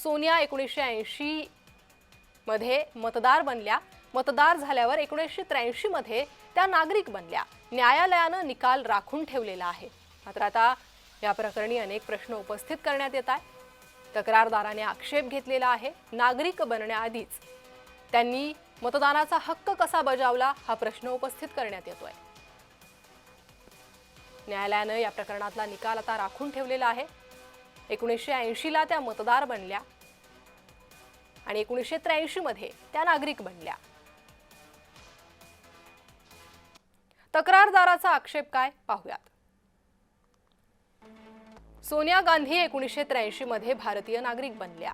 सोनिया 1980 मध्ये मतदार बनल्या। मतदार झाल्यावर 1983 मध्ये त्या नागरिक बनल्या। न्यायालयाने निकाल राखून ठेवलेला आहे। मात्र आता या प्रकरणी अनेक प्रश्न उपस्थित करण्यात येत आहेत। तक्रारदाराने आक्षेप घेतलेला आहे। नागरिक बनण्याआधीच त्यांनी मतदानाचा हक्क कसा बजावला हा प्रश्न उपस्थित करण्यात येतोय। न्यायालयाने या प्रकरणातला निकाल आता राखून ठेवलेला आहे। 1980 ला त्या मतदार बनल्या आणि 1983 मध्ये त्या नागरिक बनल्या। तक्रारदाराचा आक्षेप काय पाहूयात। सोनिया गांधी 1983 मध्ये भारतीय नागरिक बनल्या।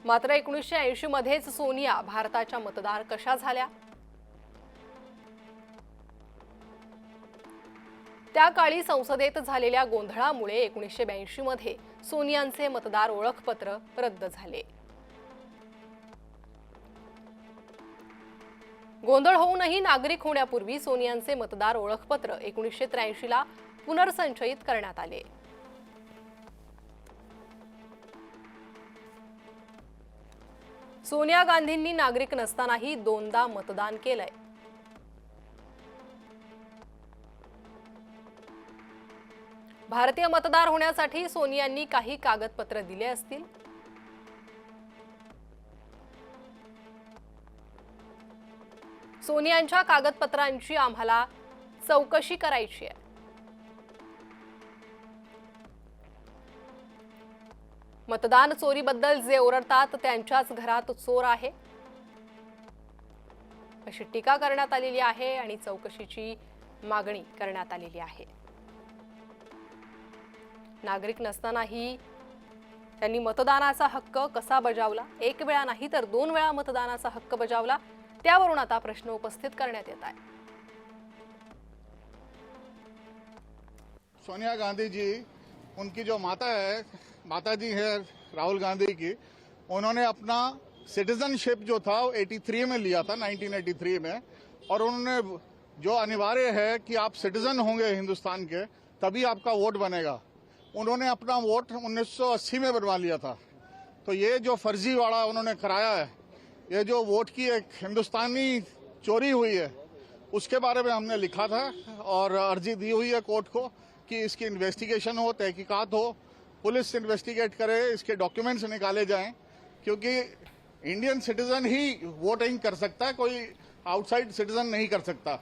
मात्र 1980 मध्येच सोनिया भारताच्या मतदार कशा झाल्या? त्या काळी संसदेत झालेल्या गोंधळामुळे 1982 मध्ये सोनियांचे मतदार ओळखपत्र रद्द झाले। गोंधळ होऊनही नागरिक होण्यापूर्वी सोनियांचे मतदार ओळखपत्र 1983 ला पुनर्संचयित करण्यात आले। सोनिया गांधींनी नागरिक नसतानाही दोनदा मतदान केलंय। भारतीय मतदार होण्यासाठी सोनियांनी काही कागदपत्र दिले असतील। सोनियांच्या कागदपत्रांची आम्हाला चौकशी करायची आहे। मतदान चोरीबद्दल जे ओरडतात त्यांच्याच घरात चोर आहे अशी टीका करण्यात आलेली आहे आणि चौकशीची मागणी करण्यात आलेली आहे। नागरिक नसतानाही त्यांनी मतदानाचा हक्क कसा बजावला? एक वेळा नाही तर दोन वेळा मतदानाचा हक्क बजावला। त्यावरून आता प्रश्न उपस्थित करण्यात येत आहे। सोनिया गांधी जी, उनकी जो माता जी है राहुल गांधी की, उन्होंने अपना सिटीजनशिप जो था वो 83 में लिया था, 1983 में। और उन्होंने जो अनिवार्य है कि आप सिटीजन होंगे हिंदुस्तान के तभी आपका वोट बनेगा, उन्होंने अपना वोट 1980 में बनवा लिया था। तो ये जो फर्जीवाड़ा उन्होंने कराया है, ये जो वोट की एक हिंदुस्तानी चोरी हुई है, उसके बारे में हमने लिखा था और अर्जी दी हुई है कोर्ट को कि इसकी इन्वेस्टिगेशन हो, तहकीकात हो, पुलिस इन्वेस्टिगेट करे, इसके डॉक्यूमेंट्स निकाले जाएं, क्योंकि इंडियन सिटीजन ही वोटिंग कर सकता है, कोई आउटसाइड सिटीजन नहीं कर सकता।